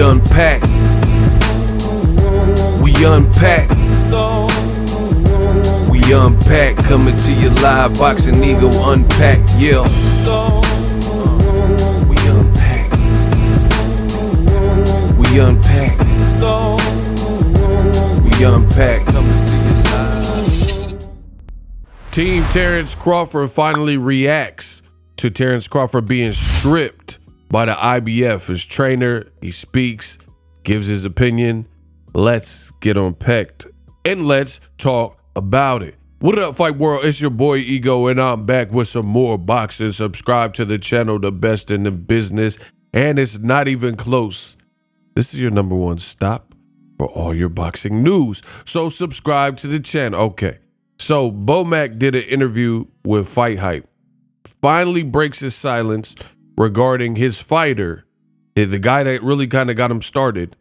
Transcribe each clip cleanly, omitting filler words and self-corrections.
unpack. We unpack. We unpack. Coming to you live, Boxingego unpack. Yeah. We unpack. We unpack. We unpack. Coming to you live. Team Terrence Crawford finally reacts to Terrence Crawford being stripped by the IBF. His trainer, he speaks, gives his opinion. Let's get unpacked and let's talk about it. What up, Fight World? It's your boy Ego, and I'm back with some more boxing. Subscribe to the channel, the best in the business, and it's not even close. This is your #1 stop for all your boxing news. So subscribe to the channel. Okay. So BoMac did an interview with Fight Hype. Finally breaks his silence regarding his fighter, the guy that really kind of got him started,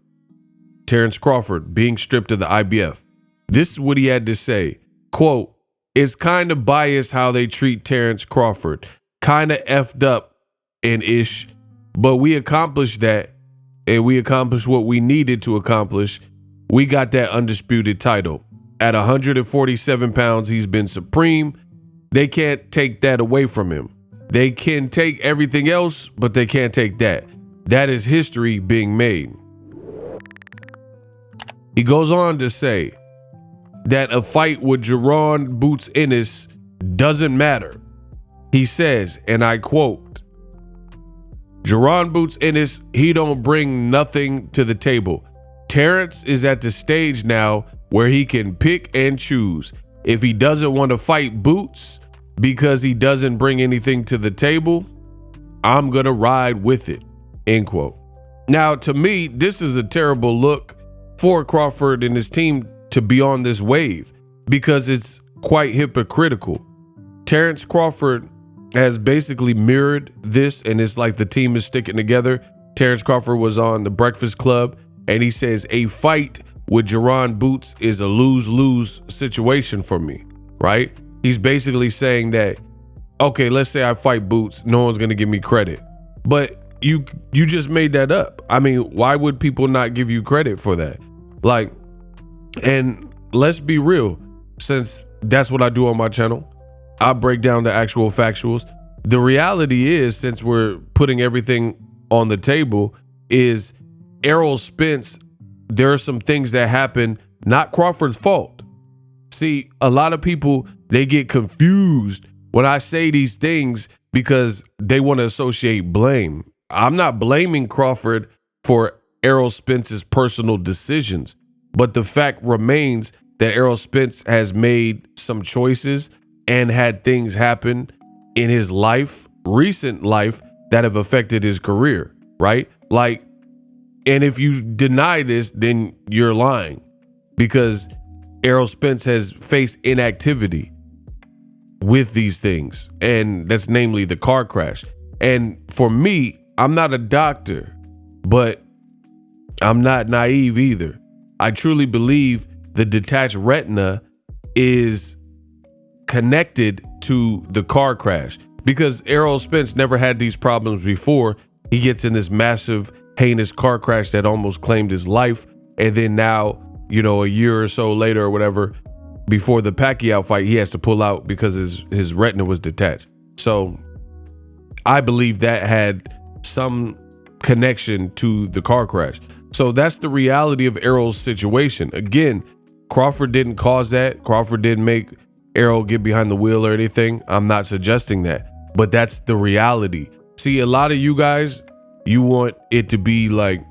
Terrence Crawford, being stripped of the IBF. This is what he had to say. Quote, "It's kind of biased how they treat Terrence Crawford. Kind of effed up and ish, but we accomplished that, and we accomplished what we needed to accomplish. We got that undisputed title. At 147 pounds, he's been supreme. They can't take that away from him. They can take everything else, but they can't take that. That is history being made." He goes on to say that a fight with Jaron Ennis doesn't matter. He says, and I quote, "Jaron Ennis, he don't bring nothing to the table. Terrence is at the stage now where he can pick and choose. If he doesn't want to fight Boots because he doesn't bring anything to the table, I'm gonna ride with it," end quote. Now, to me, this is a terrible look for Crawford and his team to be on this wave, because it's quite hypocritical. Terrence Crawford has basically mirrored this, and it's like the team is sticking together. Terrence Crawford was on the Breakfast Club, and he says a fight with Jaron Boots is a lose-lose situation for me, right? He's basically saying that, okay, let's say I fight Boots, no one's gonna give me credit, but you just made that up. I mean, why would people not give you credit for that? Like, and let's be real, since that's what I do on my channel, I break down the actual factuals. The reality is, since we're putting everything on the table, is Errol Spence, there are some things that happen, not Crawford's fault. See, a lot of people, they get confused when I say these things because they want to associate blame. I'm not blaming Crawford for Errol Spence's personal decisions, but the fact remains that Errol Spence has made some choices and had things happen in his life, recent life, that have affected his career, right? Like, and if you deny this, then you're lying, because Errol Spence has faced inactivity with these things, and that's namely the car crash. And for me, I'm not a doctor, but I'm not naive either. I truly believe the detached retina is connected to the car crash, because Errol Spence never had these problems before. He gets in this massive, heinous car crash that almost claimed his life, and then now, you know, a year or so later or whatever, before the Pacquiao fight, he has to pull out because his retina was detached. So I believe that had some connection to the car crash. So that's the reality of Errol's situation. Again, Crawford didn't cause that. Crawford didn't make Errol get behind the wheel or anything. I'm not suggesting that, but that's the reality. See, a lot of you guys, you want it to be like,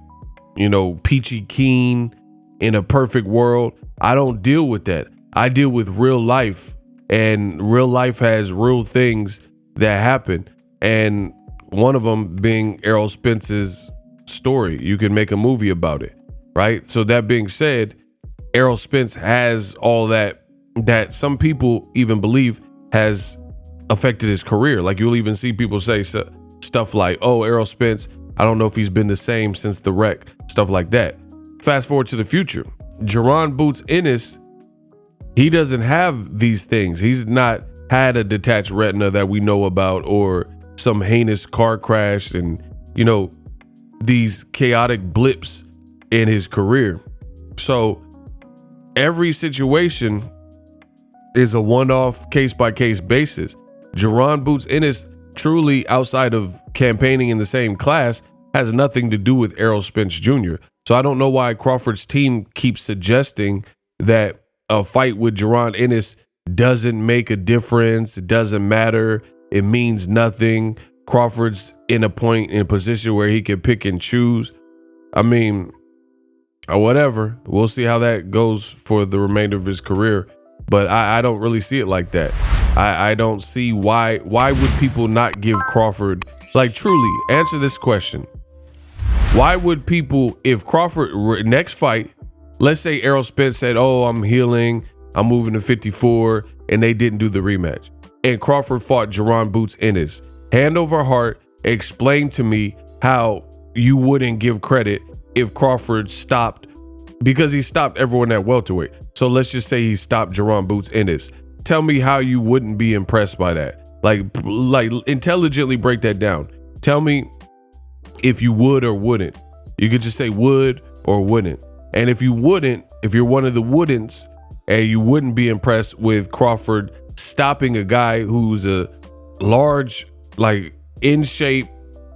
you know, peachy keen in a perfect world. I don't deal with that. I deal with real life, and real life has real things that happen. And one of them being Errol Spence's story. You can make a movie about it, right? So that being said, Errol Spence has all that some people even believe has affected his career. Like, you'll even see people say stuff like, oh, Errol Spence, I don't know if he's been the same since the wreck, stuff like that. Fast forward to the future. Jaron Ennis, he doesn't have these things. He's not had a detached retina that we know about, or some heinous car crash. And, you know, these chaotic blips in his career. So every situation is a one-off, case-by-case basis. Jaron Boots Ennis, truly outside of campaigning in the same class, has nothing to do with Errol Spence Jr. So I don't know why Crawford's team keeps suggesting that a fight with Jaron Ennis doesn't make a difference. It doesn't matter. It means nothing. Crawford's in a position where he can pick and choose. I mean, whatever. We'll see how that goes for the remainder of his career. But I don't really see it like that. I don't see why would people not give Crawford, like, truly answer this question. Why would people, if Crawford next fight, let's say Errol Spence said, oh, I'm healing, I'm moving to 54, and they didn't do the rematch, and Crawford fought Jaron Boots Ennis, hand over heart, explain to me how you wouldn't give credit if Crawford stopped, because he stopped everyone at welterweight. So let's just say he stopped Jaron Boots Ennis. Tell me how you wouldn't be impressed by that. Like intelligently break that down. Tell me if you would or wouldn't. You could just say would or wouldn't. And if you wouldn't, if you're one of the wouldn'ts and you wouldn't be impressed with Crawford stopping a guy who's a large, like, in shape,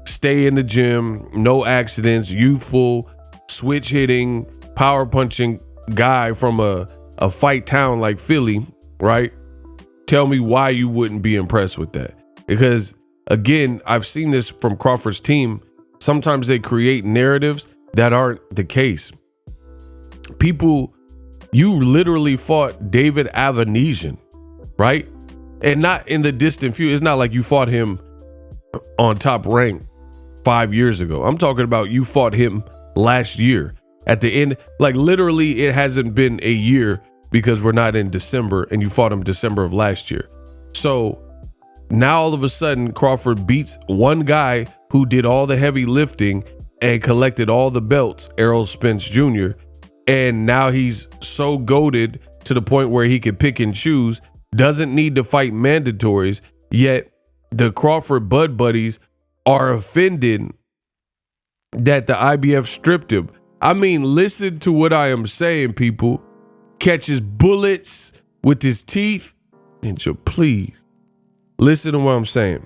stay in the gym, no accidents, youthful, switch hitting, power punching guy from a fight town like Philly, right? Tell me why you wouldn't be impressed with that. Because again, I've seen this from Crawford's team. Sometimes they create narratives that aren't the case. People, you literally fought David Avanesian, right? And not in the distant future. It's not like you fought him on Top Rank 5 years ago. I'm talking about you fought him last year at the end. Like, literally, it hasn't been a year because we're not in December, and you fought him December of last year. So now all of a sudden Crawford beats one guy who did all the heavy lifting and collected all the belts, Errol Spence Jr. And now he's so goated to the point where he can pick and choose, doesn't need to fight mandatories, yet the Crawford Bud Buddies are offended that the IBF stripped him. I mean, listen to what I am saying, people. Catches bullets with his teeth. And you please listen to what I'm saying.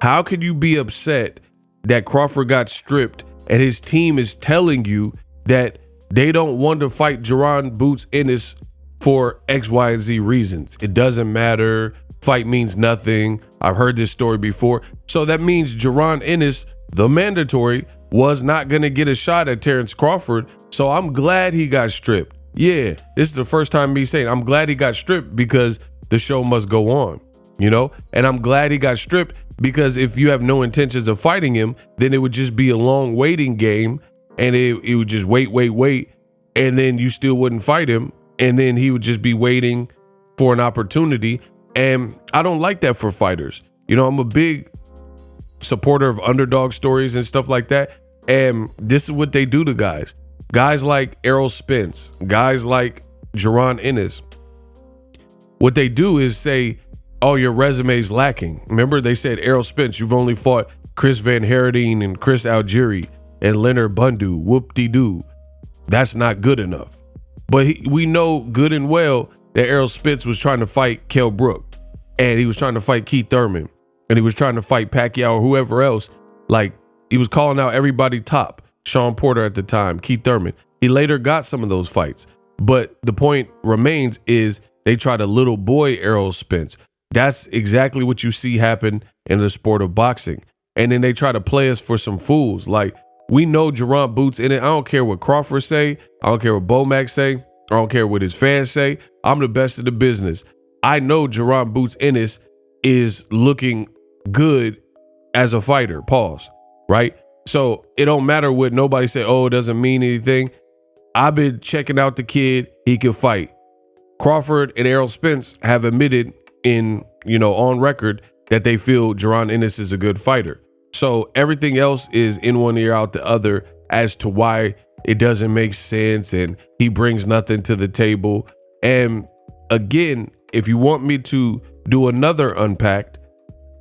How could you be upset that Crawford got stripped and his team is telling you that they don't want to fight Jaron Boots Ennis for X, Y, and Z reasons? It doesn't matter. Fight means nothing. I've heard this story before. So that means Jaron Ennis, the mandatory, was not going to get a shot at Terrence Crawford. So I'm glad he got stripped. Yeah, this is the first time me saying I'm glad he got stripped because the show must go on, you know? And I'm glad he got stripped because if you have no intentions of fighting him, then it would just be a long waiting game, and it would just wait, and then you still wouldn't fight him, and then he would just be waiting for an opportunity. And I don't like that for fighters. You know, I'm a big supporter of underdog stories and stuff like that. And this is what they do to guys. Guys like Errol Spence, guys like Jaron Ennis. What they do is say, oh, your resume's lacking. Remember, they said, Errol Spence, you've only fought Chris Van Heridine and Chris Algieri and Leonard Bundu. Whoop-de-doo. That's not good enough. But we know good and well that Errol Spence was trying to fight Kell Brook, and he was trying to fight Keith Thurman, and he was trying to fight Pacquiao or whoever else. Like, he was calling out everybody top. Sean Porter at the time, Keith Thurman. He later got some of those fights. But the point remains is they try to little boy Errol Spence. That's exactly what you see happen in the sport of boxing. And then they try to play us for some fools. Like, we know Jaron Boots in it. I don't care what Crawford say. I don't care what BoMac say. I don't care what his fans say. I'm the best of the business. I know Jaron Boots Ennis is looking good as a fighter. Pause. Right? So it don't matter what nobody say, oh, it doesn't mean anything. I've been checking out the kid. He can fight. Crawford and Errol Spence have admitted in, on record that they feel Jaron Ennis is a good fighter. So everything else is in one ear, out the other as to why it doesn't make sense and he brings nothing to the table. And again, if you want me to do another Unpacked,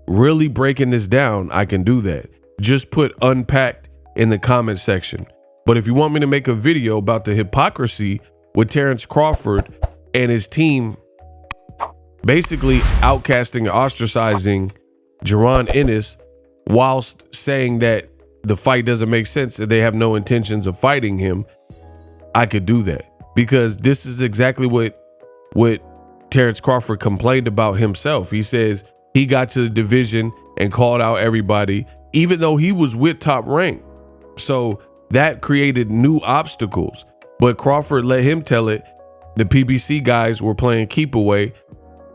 really breaking this down, I can do that. Just put Unpacked in the comment section. But if you want me to make a video about the hypocrisy with Terrence Crawford and his team basically outcasting and ostracizing Jaron Ennis whilst saying that the fight doesn't make sense and they have no intentions of fighting him, I could do that, because this is exactly what Terrence Crawford complained about himself. He says he got to the division and called out everybody, even though he was with Top Rank. So that created new obstacles, but Crawford let him tell it. The PBC guys were playing keep away,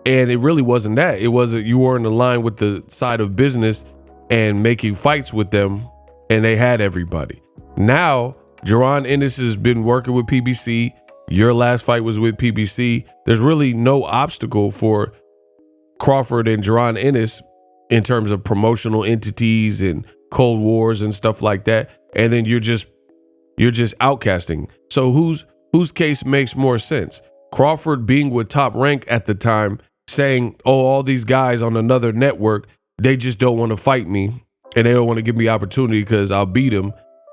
and it really wasn't that. It wasn't, you weren't aligned with the side of business and making fights with them, and they had everybody. Now, Jaron Ennis has been working with PBC. Your last fight was with PBC. There's really no obstacle for Crawford and Jaron Ennis in terms of promotional entities and Cold Wars and stuff like that. And then you're just outcasting. So whose case makes more sense? Crawford being with Top Rank at the time, saying, oh, all these guys on another network, they just don't want to fight me and they don't want to give me opportunity because I'll beat them.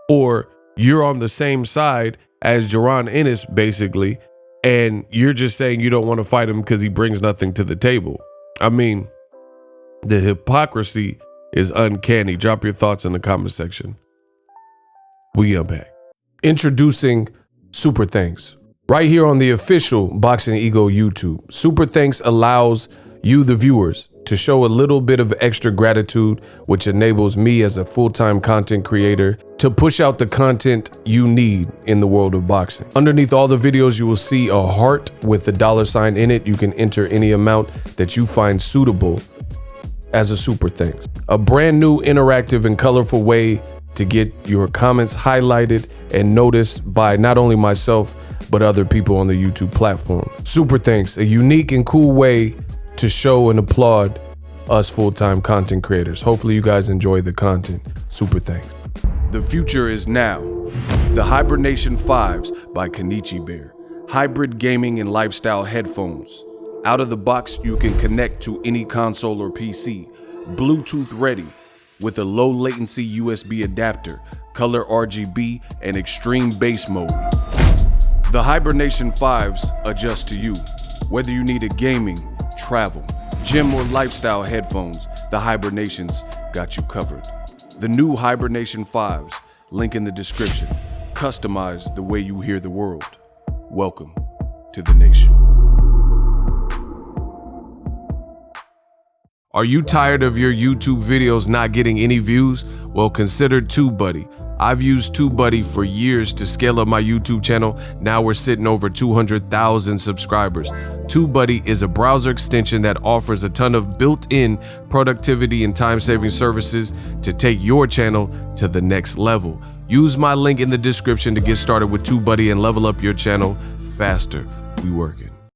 Or you're on the same side as Jaron Ennis, basically, and you're just saying you don't want to fight him because he brings nothing to the table. I mean, the hypocrisy is uncanny. Drop your thoughts in the comment section. We are back. Introducing Super Thanks. Right here on the official Boxingego YouTube. Super Thanks allows you, the viewers, to show a little bit of extra gratitude, which enables me as a full-time content creator to push out the content you need in the world of boxing. Underneath all the videos, you will see a heart with a $sign in it. You can enter any amount that you find suitable as a super thanks. A brand new interactive and colorful way to get your comments highlighted and noticed by not only myself, but other people on the YouTube platform. Super thanks, a unique and cool way to show and applaud us full-time content creators. Hopefully you guys enjoy the content. Super thanks. The future is now. The Hibernation 5s by Kenichi Bear. Hybrid gaming and lifestyle headphones. Out of the box, you can connect to any console or PC. Bluetooth ready with a low latency USB adapter, color RGB, and extreme bass mode. The Hibernation 5s adjust to you. Whether you need a gaming, travel, gym, or lifestyle headphones, the Hibernations got you covered. The new Hibernation 5s, link in the description. Customize the way you hear the world. Welcome to the nation. Are you tired of your YouTube videos not getting any views? Well, consider TubeBuddy. I've used TubeBuddy for years to scale up my YouTube channel. Now we're sitting over 200,000 subscribers. TubeBuddy is a browser extension that offers a ton of built-in productivity and time-saving services to take your channel to the next level. Use my link in the description to get started with TubeBuddy and level up your channel faster. We working.